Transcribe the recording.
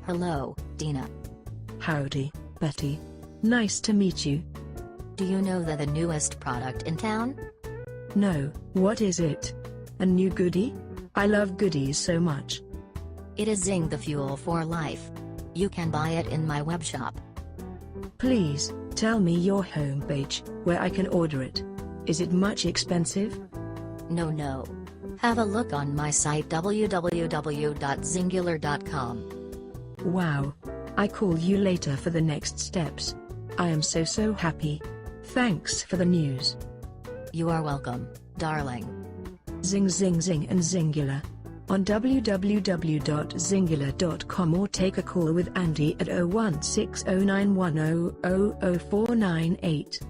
Hello, Dina. Howdy, Betty. Nice to meet you. Do you know the newest product in town? No, what is it? A new goodie? I love goodies so much. It is Xyng, the fuel for life. You can buy it in my webshop. Please, tell me your homepage, where I can order it. Is it much expensive? No. Have a look on my site www.xyngular.com. Wow. I call you later for the next steps. I am so happy. Thanks for the news. You are welcome, darling. Xyng and Xyngular. On www.xyngular.com or take a call with Andy at 0160910000498.